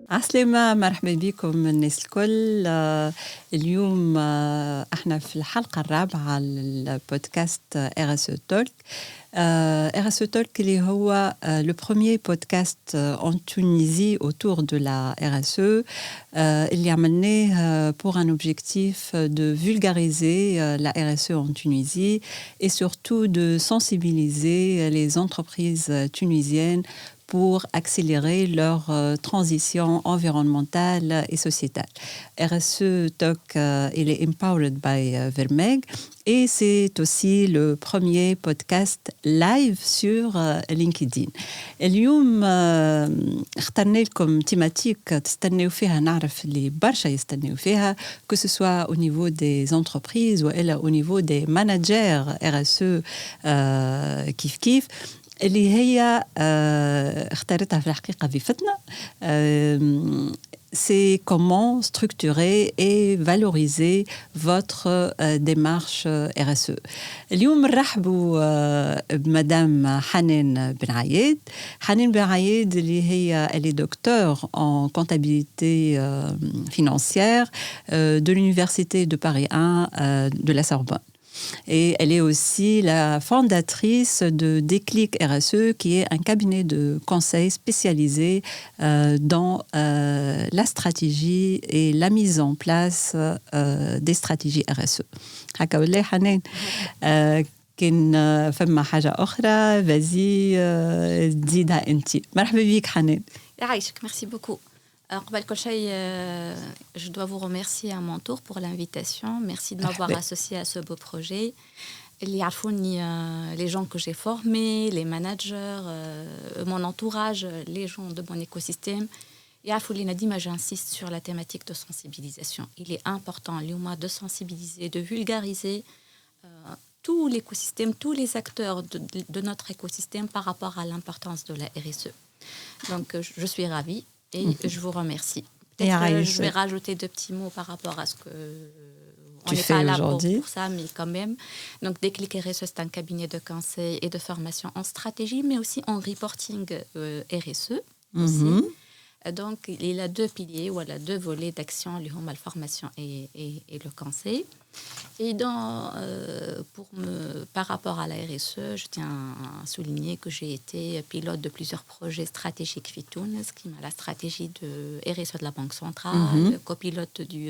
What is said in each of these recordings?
عسلامة، مرحبا بكم الناس الكل. اليوم احنا في الحلقة الرابعة للبودكاست RSE Talk. RSE Talk اللي هو le premier podcast en Tunisie autour de la RSE اللي عملناه pour un objectif de vulgariser la RSE en Tunisie et surtout de sensibiliser les entreprises tunisiennes pour accélérer leur transition environnementale et sociétale. RSE Talk, il est empowered by Vermeg et c'est aussi le premier podcast live sur LinkedIn. اليوم اخترنا لكم تيماتيك تستناو فيها، نعرف اللي برشا يستناو فيها، que ce soit au niveau des entreprises ou au niveau des managers RSE كيف كيف. اللي هي اختارتها في الحقيقة ضيفتنا. C'est comment structurer et valoriser votre démarche RSE. اليوم نرحبوا بمدام حنان بن عايد. حنان بن عايد اللي هي elle est docteur en comptabilité financière de l'université de Paris 1 de la Sorbonne. Et elle est aussi la fondatrice de Déclic RSE, qui est un cabinet de conseil spécialisé dans la stratégie et la mise en place des stratégies RSE. هكا ولا حنان؟ كان فما حاجة أخرى فازي تزيدها أنت. مرحبا بك حنان. يعيشك. Merci beaucoup. قبل كل شيء, je dois vous remercier à mon tour pour l'invitation. Merci de m'avoir associé à ce beau projet. اللي يعرفوني, les gens que j'ai formés, les managers, mon entourage, les gens de mon écosystème. يعرفوا لي ديما j'insiste sur la thématique de sensibilisation. Il est important اليوم de sensibiliser, de vulgariser tout l'écosystème, tous les acteurs de notre écosystème par rapport à l'importance de la RSE. Donc je suis ravie. Et je vous remercie. Peut-être que je vais rajouter 2 petits mots par rapport à ce que on n'est pas là pour ça, mais quand même. Donc, Déclic RSE, c'est un cabinet de conseil et de formation en stratégie, mais aussi en reporting RSE. Aussi. Donc, il a 2 piliers, voilà, 2 volets d'action, la formation et le conseil. Et par rapport à la RSE, je tiens à souligner que j'ai été pilote de plusieurs projets stratégiques FITOUNS, qui m'a la stratégie de RSE de la Banque centrale, copilote du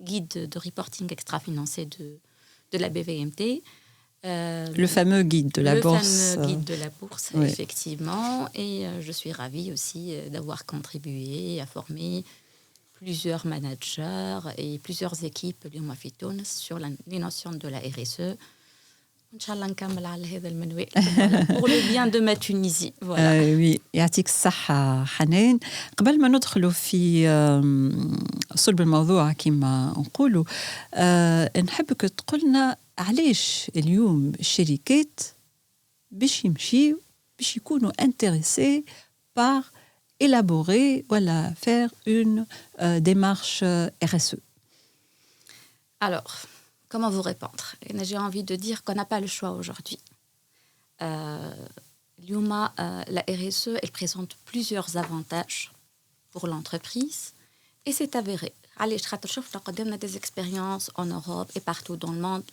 guide de reporting extra-financier de la BVMT. Le fameux guide de la bourse. Le fameux guide de la bourse, oui. Effectivement. Et je suis ravie aussi d'avoir contribué à former plusieurs managers et plusieurs équipes sur les notions de la RSE. Inch'Allah, نكمل على هذا المنوال pour le bien de ma Tunisie. Voilà. Oui, يعطيك الصحة حنان. قبل ما ندخلوا في صلب الموضوع كما نقولوا, نحبك تقولنا علاش اليوم الشركات باش يكونوا intéressés par élaborer ou faire une démarche RSE. Alors, comment vous répondre? J'ai envie de dire qu'on n'a pas le choix aujourd'hui. La RSE, elle présente plusieurs avantages pour l'entreprise et c'est avéré. Allez, on a des expériences en Europe et partout dans le monde.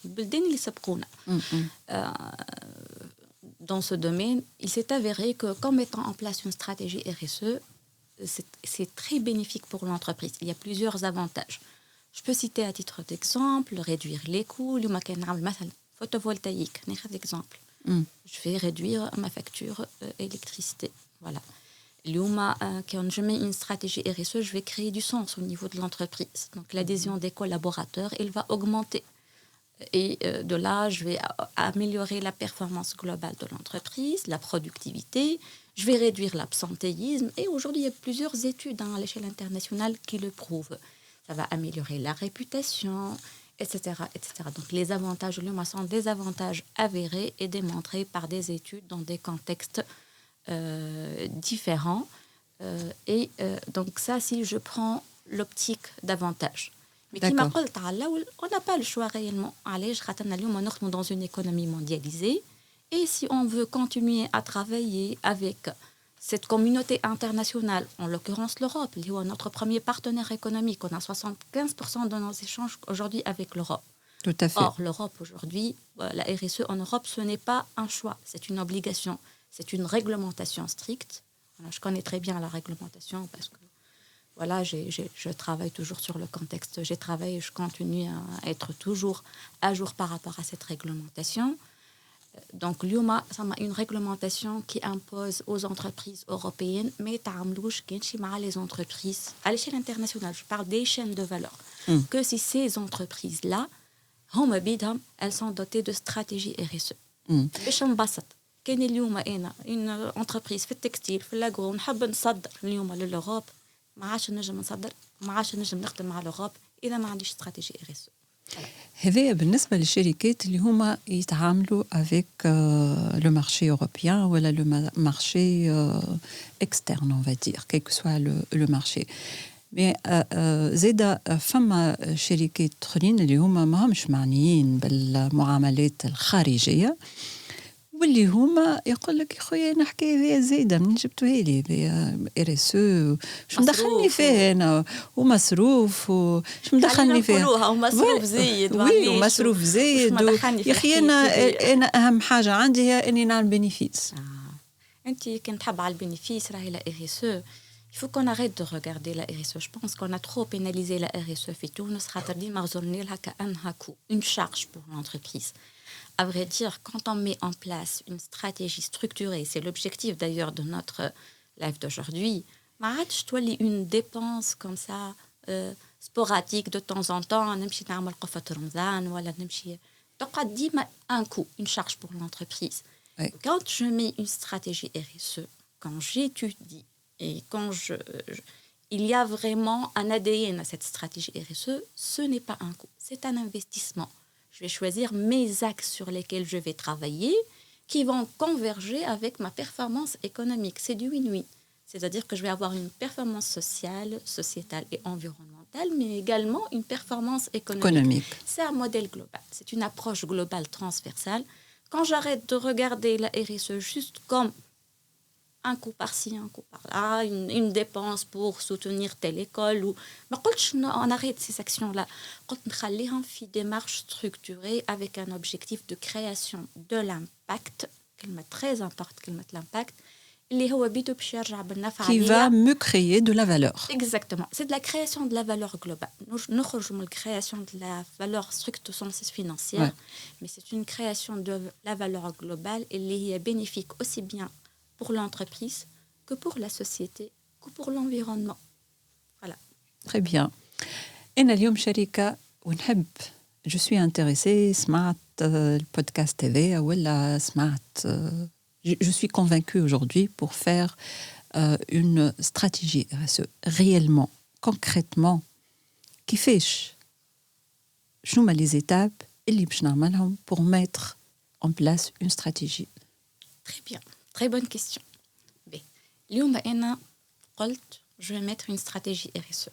Dans ce domaine, il s'est avéré que qu'en mettant en place une stratégie RSE, c'est très bénéfique pour l'entreprise. Il y a plusieurs avantages. Je peux citer à titre d'exemple, réduire les coûts. Photovoltaïque, exemple. Je vais réduire ma facture électricité. Voilà. Quand je mets une stratégie RSE, je vais créer du sens au niveau de l'entreprise. Donc l'adhésion des collaborateurs, elle va augmenter. Et de là, je vais améliorer la performance globale de l'entreprise, la productivité, je vais réduire l'absentéisme. Et aujourd'hui, il y a plusieurs études à l'échelle internationale qui le prouvent. Ça va améliorer la réputation, etc., etc. Donc les avantages, sont des avantages avérés et démontrés par des études dans des contextes différents. Donc ça, si je prends l'optique d'avantage. Mais qui m'a dit, on n'a pas le choix réellement. Allez, je rattrape dans une économie mondialisée. Et si on veut continuer à travailler avec cette communauté internationale, en l'occurrence l'Europe, qui est notre premier partenaire économique. On a 75% de nos échanges aujourd'hui avec l'Europe. Tout à fait. Or, l'Europe aujourd'hui, la RSE en Europe, ce n'est pas un choix, c'est une obligation, c'est une réglementation stricte. Voilà, je connais très bien la réglementation parce que voilà, je travaille toujours sur le contexte. J'ai travaillé, je continue à être toujours à jour par rapport à cette réglementation. Donc, l'IOMA, ça m'a une réglementation qui impose aux entreprises européennes, mais تعملوش كنشي مع les entreprises à l'échelle internationale. Je parle des chaînes de valeur. Que si ces entreprises-là, هما بيدهم, elles sont dotées de stratégies RSE. باش نبسط كان اليوم انا une entreprise في التكستيل في الاغرو نحب نصدر اليوم للأوروب ما عادش نجم نصدر ما عادش نجم نخدم مع الأوروب اذا ما عنديش استراتيجي RSE. هذا بالنسبة للشركات اللي هما يتعاملوا avec le marché européen ou le marché externe, on va dire, quel que soit le marché. Mais زيدا فما شركات اخرين اللي هما ماهمش معنيين بالمعاملات الخارجية واللي هما يقول لك يا خويا انا حكايه هذه زايده من جبتوها لي RSE شو مدخلني فيه انا ومصروف وش مدخلني فيه ومصروف زايد ومصروف زايد يا اخي انا اهم حاجه عندي هي اني نعمل بينيفيس. انت كنت تحب على البينيفيس راهي لا RSE. Il faut qu'on arrête de regarder la RSE. Je pense qu'on a trop pénalisé la RSE في تونس خاطر ديما غزرنا لها كأنها une charge pour l'entreprise. À vrai dire, quand on met en place une stratégie structurée, c'est l'objectif d'ailleurs de notre live d'aujourd'hui, ما عادش تولي une dépense comme ça sporadique de temps en temps, نمشي نعمل قفة رمضان ولا نمشي تقعد ديما un coût, une charge pour l'entreprise. Oui. Quand je mets une stratégie RSE, quand j'étudie et quand il y a vraiment un ADN à cette stratégie RSE, ce n'est pas un coût, c'est un investissement. Je vais choisir mes axes sur lesquels je vais travailler qui vont converger avec ma performance économique. C'est du win-win. C'est-à-dire que je vais avoir une performance sociale, sociétale et environnementale, mais également une performance économique. C'est un modèle global. C'est une approche globale transversale. Quand j'arrête de regarder la RSE juste comme un coup par-ci, un coup par-là, une dépense pour soutenir telle école. Ou... on arrête ces actions-là. On les في démarche structurée avec un objectif de création de l'impact, très important, l'impact, qui va me créer de la valeur. Exactement. C'est de la création de la valeur globale. Nous avons la création de la valeur stricto sensu financière, mais c'est une création de la valeur globale et qui est bénéfique aussi bien pour l'entreprise que pour la société que pour l'environnement. Voilà. Très bien. أنا اليوم شركة ونحب je suis intéressée سمعت البودكاست هذا ولا سمعت je suis convaincue aujourd'hui pour faire une stratégie RSE réellement, concrètement. كيفاش شنو هما les étapes اللي باش نعملهم pour mettre en place une stratégie. Très bien. Très bonne question. اليوم أنا قلت je vais mettre une stratégie RSE.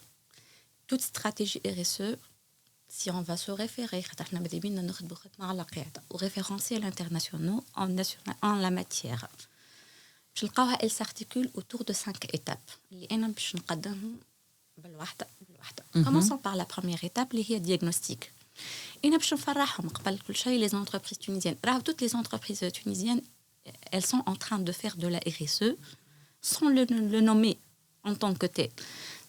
Toute stratégie RSE, si on va se référer aux référentiels internationaux en la matière, elle s'articule autour de 5 étapes. Commençons par la première étape, qui est le diagnostic. Les entreprises tunisiennes, toutes les entreprises tunisiennes, elles sont en train de faire de la RSE sans le nommer en tant que tel.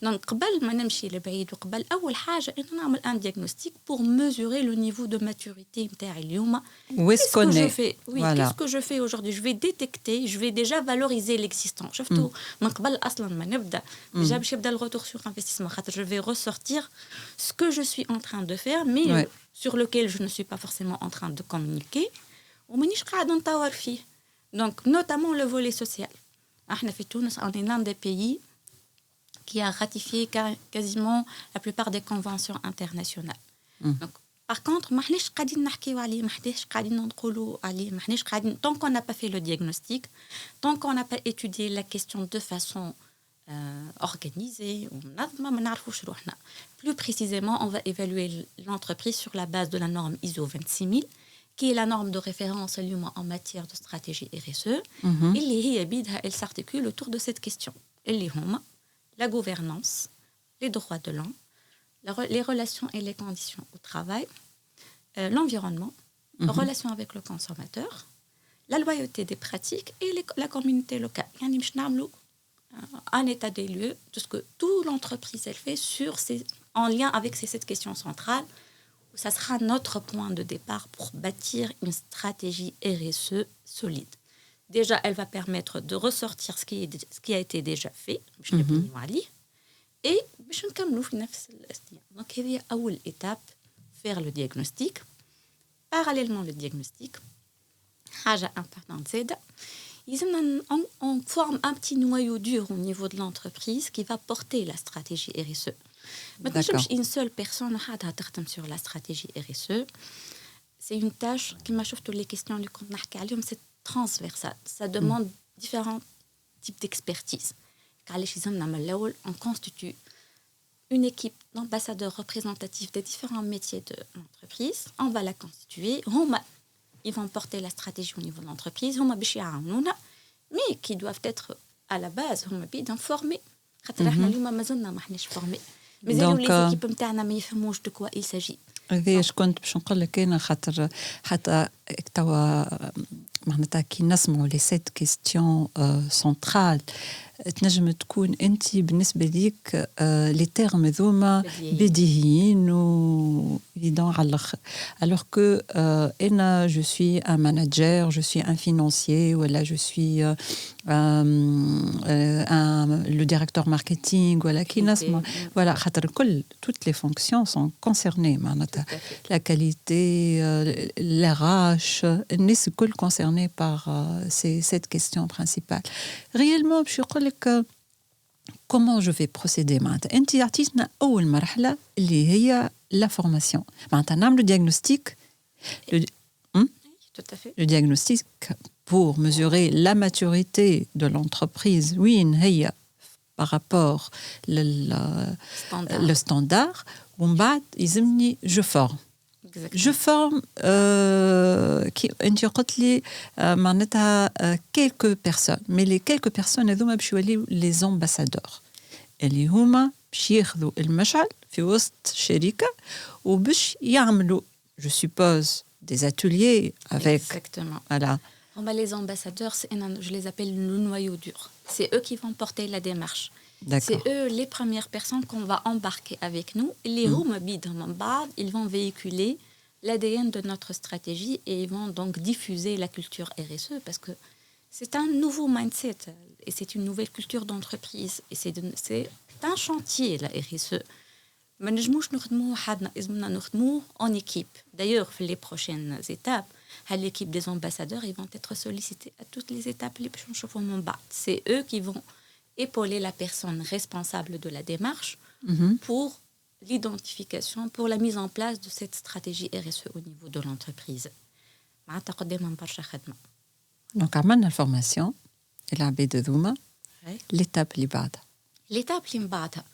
Donc, قبل ما نمشي لبعيد وقبل أول حاجة إنه نعمل un diagnostic pour mesurer le niveau de maturité نتاعي اليوم. Qu'est-ce que je fais? Oui, voilà. Qu'est-ce que je fais aujourd'hui? Je vais détecter, je vais déjà valoriser l'existant. شفتوا من قبل أصلاً ما نبدأ déjà باش يبدأ le retour sur investissement. Je vais ressortir ce que je suis en train de faire, mais sur lequel je ne suis pas forcément en train de communiquer. ومانيش قاعدة نطور فيه. Donc, notamment le volet social. احنا في تونس on est l'un des pays qui a ratifié quasiment la plupart des conventions internationales. Donc, par contre, tant qu'on n'a pas fait le diagnostic, tant qu'on n'a pas étudié la question de façon organisée, plus précisément, on va évaluer l'entreprise sur la base de la norme ISO 26000, qui est la norme de référence en matière de stratégie RSE, elle s'articule autour de cette question. La gouvernance, les droits de l'homme, les relations et les conditions au travail, l'environnement, les relations avec le consommateur, la loyauté des pratiques et la communauté locale. Un état des lieux de ce que toute l'entreprise elle fait en lien avec ces 7 questions centrales. Ça sera notre point de départ pour bâtir une stratégie RSE solide. Déjà, elle va permettre de ressortir ce qui a été déjà fait. Et donc, il y a une étape, faire le diagnostic. Parallèlement au diagnostic, حاجة importante, on forme un petit noyau dur au niveau de l'entreprise qui va porter la stratégie RSE. D'accord. Une seule personne sur la stratégie RSE. C'est une tâche qui m'a chauffé les questions du compte, c'est transversal. Ça demande différents types d'expertise. On constitue une équipe d'ambassadeurs représentatifs des différents métiers de l'entreprise. On va la constituer. Ils vont porter la stratégie au niveau de l'entreprise. Mais qui doivent être à la base formés. Mais les équipes نتاعنا ما يفهموش de quoi il s'agit. هذاش كنت باش نقول لك انا خاطر حتى توا معناتها كي نسمعوا لي 7 كيستيون سنترال تنجم تكون انت بالنسبه ليك لي تيرم ذوما بديهيين و ايفيدون على الاخر alors que انا je suis un manager, je suis un financier ولا je suis le directeur marketing ولا كي نسمع voilà خاطر كل toutes les fonctions sont concernées معناتها la qualité l'RH الناس الكل concernés par cette question principale réellement باش يقول لك comment je vais procéder معناتها انت عطيتنا اول مرحله اللي هي la formation معناتها نعملوا diagnostic Tout à fait. Le diagnostic pour mesurer la maturité de l'entreprise, oui, par rapport le standard, je forme. Exactement. Je forme quelques personnes, mais les quelques personnes les ambassadeurs. اللي هما باش ياخذوا المشعل في وسط شركة وباش يعملوا je suppose des ateliers avec exactement voilà. Les ambassadeurs je les appelle le noyau dur. C'est eux qui vont porter la démarche. D'accord. C'est eux les premières personnes qu'on va embarquer avec nous. Ils vont véhiculer l'ADN de notre stratégie et ils vont donc diffuser la culture RSE parce que c'est un nouveau mindset et c'est une nouvelle culture d'entreprise et c'est un chantier la RSE. ما نجموش نخدموه حدنا لازمنا نخدموه en équipe. D'ailleurs, les prochaines étapes, l'équipe des ambassadeurs, ils vont être sollicités à toutes les étapes les plus chauffe. C'est eux qui vont épauler la personne responsable de la démarche pour l'identification, pour la mise en place de cette stratégie RSE au niveau de l'entreprise. Donc, عملنا الفورماسيون العباد ذوما l'étape اللي بعدها. L'étape اللي بعدها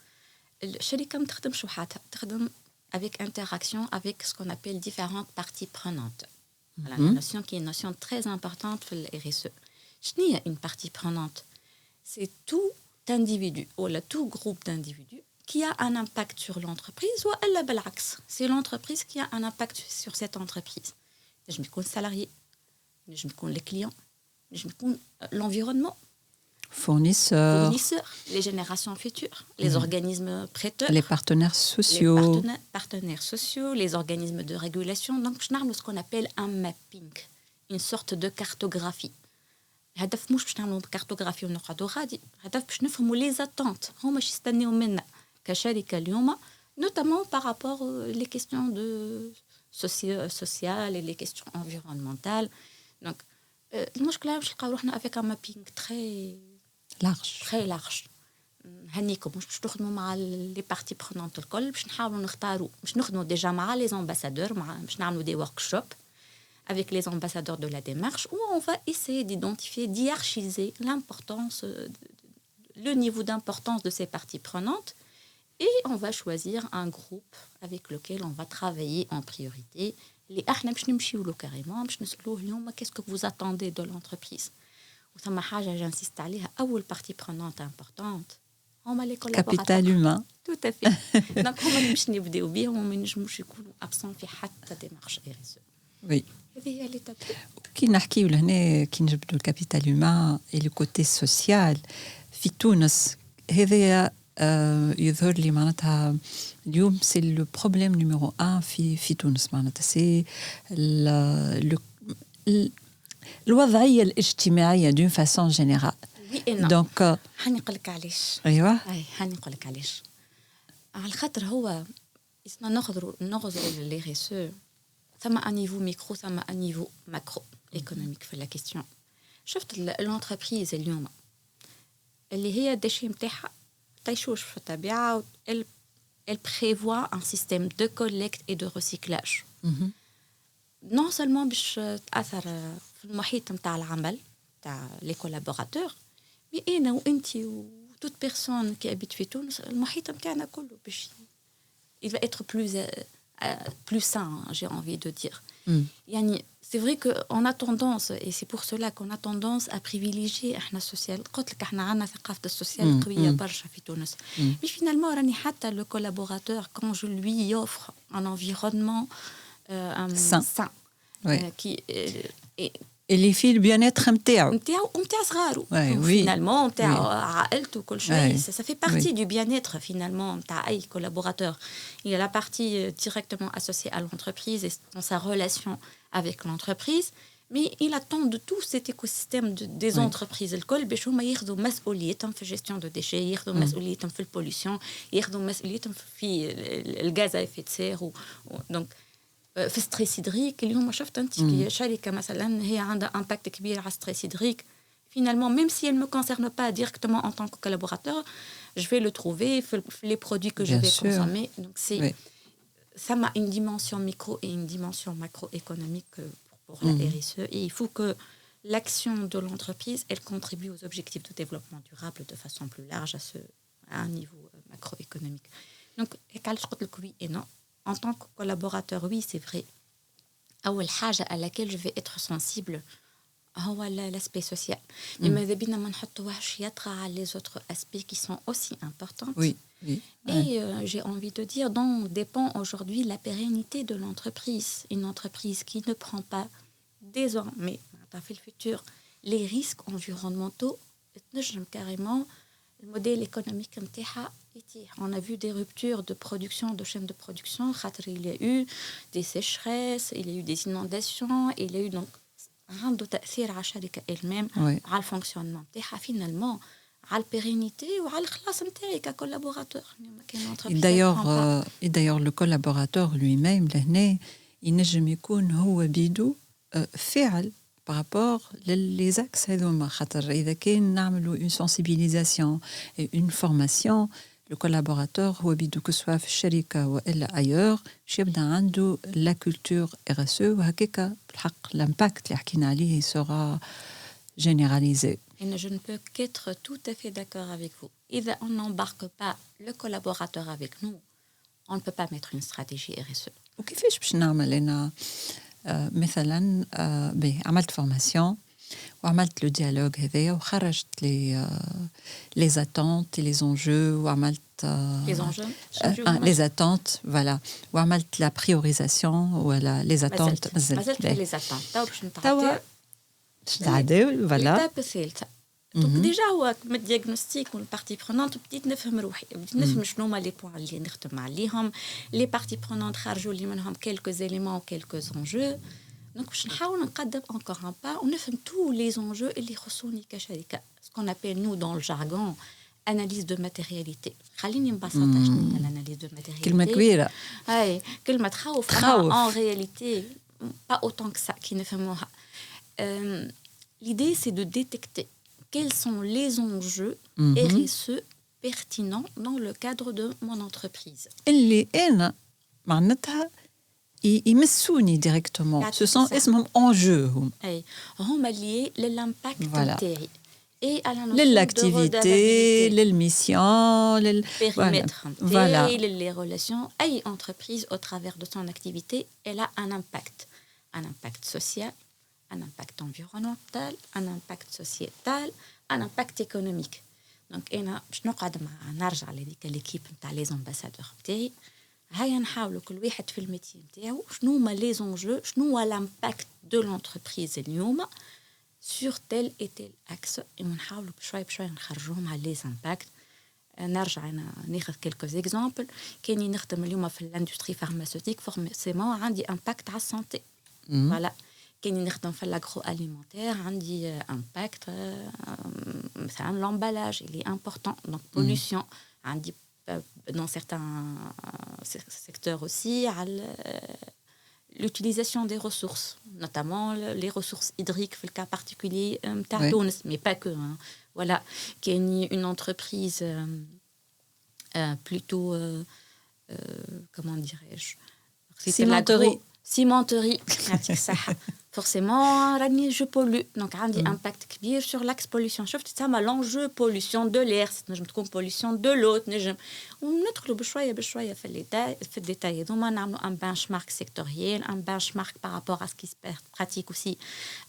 الشركة ما تخدمش وحدها تخدم avec interaction avec ce qu'on appelle différentes parties prenantes. Voilà, une notion qui est une notion très importante pour le RSE. شنو هي une partie prenante? C'est tout individu ou tout groupe d'individus qui a un impact sur l'entreprise ou elle بالعكس. C'est l'entreprise qui a un impact sur cette entreprise. نجم يكون salarié, نجم يكون les clients, نجم يكون l'environnement. Fournisseurs, les générations futures, les organismes prêteurs, les partenaires sociaux, les organismes de régulation. Donc, je n'ai ce qu'on appelle un mapping, une sorte de cartographie. الهدف مش باش نعملوا كارتوغرافي ونقعدوا غادي الهدف باش نفهموا لي زاتونت هما اش يستناو منا كشركه اليوم notamment par rapport les questions de sociales et les questions environnementales. Donc المشكله باش نلقاو روحنا avec un mapping très large. هنيكم مش باش تخدموا مع لي بارتي برونونت الكل باش نحاولوا نختاروا باش نخدموا ديجا مع لي امباسادور باش نعملوا دي وركشوب avec les ambassadeurs de la démarche où on va essayer d'identifier, d'hiérarchiser l'importance, le niveau d'importance de ces parties prenantes et on va choisir un groupe avec lequel on va travailler en priorité اللي احنا باش نمشيو له كاريمون باش نسالوه اليوم كيسكو vous attendez de l'entreprise. وثم حاجه جانسيست عليها اول بارتي برونونت امبورطونت هما لي كولابوراتور كابيتال هيومان. تو افي. دونك هما اللي باش نبداو بيهم وما ينجموش يكونوا ابسون في حتى ديمارش ار اس. وي هذه هي ليتاب. كي نحكيو لهنا كي نجبدوا الكابيتال هيومان اي لو كوتي سوسيال في تونس هذا يظهر لي معناتها اليوم سي لو بروبليم نيميرو 1 في تونس معناتها سي الوضعيه الاجتماعيه دون فاسون جينيرال. دونك حنقول لك علاش. ايوه اي حنقول لك علاش. على خاطر هو اسمنا نغزروا لي ريسو ثم ان نيفو ميكرو ثم ان نيفو ماكرو ايكونوميك في لا كيستيون. شفت الانتربريز اليوم اللي هي الدشي نتاعها تعيشوش في الطبيعه elle prévoit un système de collecte et de recyclage. Non seulement باش تاثر في المحيط نتاع العمل تاع لي كولابوراتور مي انا وانت وتوت بيرسون كي ابيت في تونس المحيط نتاعنا كله باش il va être plus sain, j'ai envie de dire. يعني c'est vrai que on a tendance et c'est pour cela qu'on a tendance à privilégier احنا السوسيال. قلت لك احنا عندنا ثقافه السوسيال قويه برشا في تونس. مش finalement راني حتى le collaborateur quand je lui offre un environnement sain qui اللي فيه البيانيتر نتاعو ونتاع صغارو فينالمون نتاع عائلته وكل شيء. ça fait partie du bien-être finalement نتاع اي collaborateur. Il y a la partie directement associée à l'entreprise et dans sa relation avec l'entreprise, mais il attend de tout cet écosystème des entreprises الكل باش هما ياخذوا مسؤوليتهم في gestion de déchets, ياخذوا مسؤوليتهم في البوليسيون, ياخذوا مسؤوليتهم في الغاز à effet de serre. donc في ستريس هيدريك اليوم شفت انت كي شركه مثلا هي عندها امباكت كبير على ستريس هيدريك finalement même si elle me concerne pas directement en tant que collaborateur je vais le trouver les produits que je vais consommer. donc c'est ça m'a une dimension micro et une dimension macroéconomique pour la RSE et il faut que l'action de l'entreprise elle contribue aux objectifs de développement durable de façon plus large à un niveau macroéconomique. donc je قلت لك oui et non. En tant que collaborateur, oui, c'est vrai. أول حاجة à laquelle je vais être sensible هو l'aspect social. Mais ماذا بينا ما نحطوهاش يطغى على les autres aspects qui sont aussi importants. Oui. Et j'ai envie de dire dont dépend aujourd'hui la pérennité de l'entreprise. Une entreprise qui ne prend pas désormais dans le futur les risques environnementaux تنجم carrément le modèle économique نتاعها. On a vu des ruptures de production, de chaînes de production. Il y a eu des sécheresses, il y a eu des inondations, il y a eu donc un effet على الشركة elle-même, على le fonctionnement نتاعها finalement, على la pérennité ou على الخلاص نتاعي كcollaborateur. Et d'ailleurs le collaborateur lui-même لهنا ينجم يكون هو بيدو فاعل par rapport les axes هذوما خاطر إذا كان نعملوا une sensibilisation et une formation le collaborateur هو بيدو que soit في الشركة وإلا ailleurs باش يبدا عنده la culture RSE وهكاك بالحق l'impact اللي حكينا عليه sera généralisé. Et je ne peux qu'être tout à fait d'accord avec vous. إذا on n'embarque pas le collaborateur avec nous, on ne peut pas mettre une stratégie RSE. وكيفاش باش نعمل أنا مثلا عملت فورماسيون وعملت لو ديالوج هذايا وخرجت les attentes et les enjeux وعملت les attentes voilà وعملت la priorisation ولا les attentes مازلت les attentes باش نتعداو voilà. دونك ديجا هو من الدياغنوستيك والبارتي برونونت بديت نفهم روحي بديت نفهم شنو هما لي بوين اللي نخدم عليهم لي بارتي برونونت خرجوا لي منهم quelques éléments quelques enjeux. donc باش نحاول نقدم encore un pas ونفهم tous les enjeux اللي يخصوني كشركه ce qu'on appelle nous dans le jargon analyse de matérialité. خليني نبسطها شنو هي الاناليز دو ماتيرياليتي. كلمه كبيره اي كلمه تخوف en réalité pas autant que ça qui نفهموها. l'idée c'est de détecter quels sont les enjeux RSE pertinents dans le cadre de mon entreprise. اللي أنا معناتها يمسوني directement. Ce sont اسمهم enjeux. هم liés لل'impact نتاعي. et à la notion de l'activité, les missions, le périmètre. Voilà. Et les relations. Une entreprise, au travers de son activité, elle a un impact. Un impact social, un impact environnemental, un impact sociétal, un impact économique. Donc, باش نقعد نرجع لهذيك ليكيب نتاع لي امباسادور نتاعي هيا نحاولوا كل واحد في الميتي نتاعو شنو هما لي زونجو شنو هو لامباكت دو لونتربريز اليوم sur tel et tel axe ونحاولوا بشوي بشوي نخرجوهم على لي امباكت نرجع انا ناخذ كلكو اكزامبل كاني نخدم اليوم في الاندستري فارماسيوتيك فورسيمون عندي امباكت على السانتي فوالا كاني نخدم في الاغرو اليمونتير عندي امباكت مثلا l'emballage il est important donc pollution عندي dans certains secteurs aussi l'utilisation des ressources notamment les ressources hydriques في le cas particulier تاع تونس mais pas que voilà كاني une entreprise plutôt comment dirais-je cimenterie forcément je pollue donc عندي impact كبير sur l'axe pollution شفت تسمى l'enjeu pollution de l'air نجم تكون pollution de l'eau نجم وندخلوا بشويه في الديتاي هذوما نعملوا un benchmark sectoriel un benchmark par rapport à ce qui se pratique aussi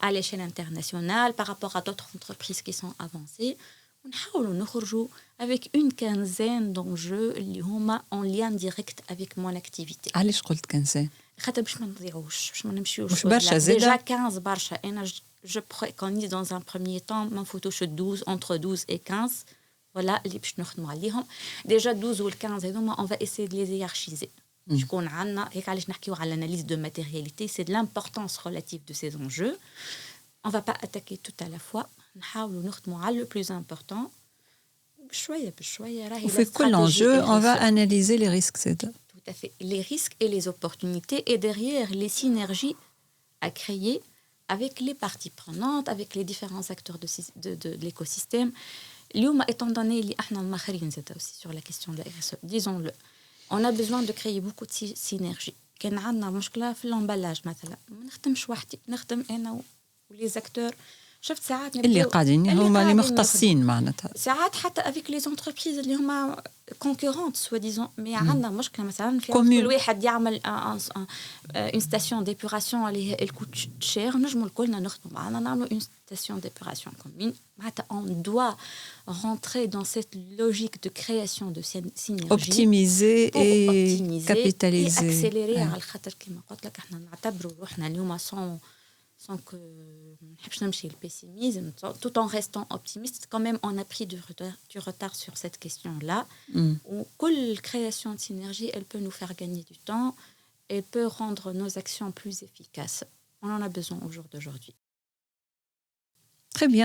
à l'échelle internationale par rapport à d'autres entreprises qui sont avancées ونحاولوا نخرجوا avec une quinzaine d'enjeux اللي هما en lien direct avec mon activité. علاش قلت كنزين؟ خاطر باش ما نضيعوش باش ما نمشيوش مش برشا ديجا 15 برشا انا je préconise dans un premier temps ما نفوتوش 12 entre 12 et 15 voilà اللي باش نخدموا عليهم ديجا 12 وال 15 هذوما on va essayer de les hiérarchiser شكون عندنا هيك علاش نحكيو على l'analyse de matérialité c'est de l'importance relative de ces enjeux on va pas attaquer tout à la fois نحاولوا نخدموا على le plus important بشويه راهي وفي كل enjeu on va analyser les risques c'est tout à fait les risques et les opportunités et derrière les synergies à créer avec les parties prenantes avec les différents acteurs de l'écosystème اليوم étant donné اللي احنا ماخرين زاد aussi sur la question de la RSE disons-le on a besoin de créer beaucoup de synergie كان عندنا مشكله في l'emballage مثلا ما نخدمش وحدي نخدم انا ولي acteurs شفت ساعات اللي قاعدين هما اللي مختصين معناتها ساعات حتى avec les entreprises اللي هما concurrentes soi-disant mais عندنا مشكله مثلا في كل واحد يعمل une station d'épuration اللي elle coûte cher نجموا الكلنا نخدموا معنا نعملوا une station d'épuration commune معناتها on doit rentrer dans cette logique de création de synergie optimiser et capitaliser et accélérer على خاطر كما قلت لك احنا نعتبروا روحنا اليوم sans que نحبش نمشي le pessimisme tout en restant optimiste quand même on a pris du retard sur cette question-là où كل création de synergie elle peut nous faire gagner du temps elle peut rendre nos actions plus efficaces on en a besoin au jour d'aujourd'hui très bien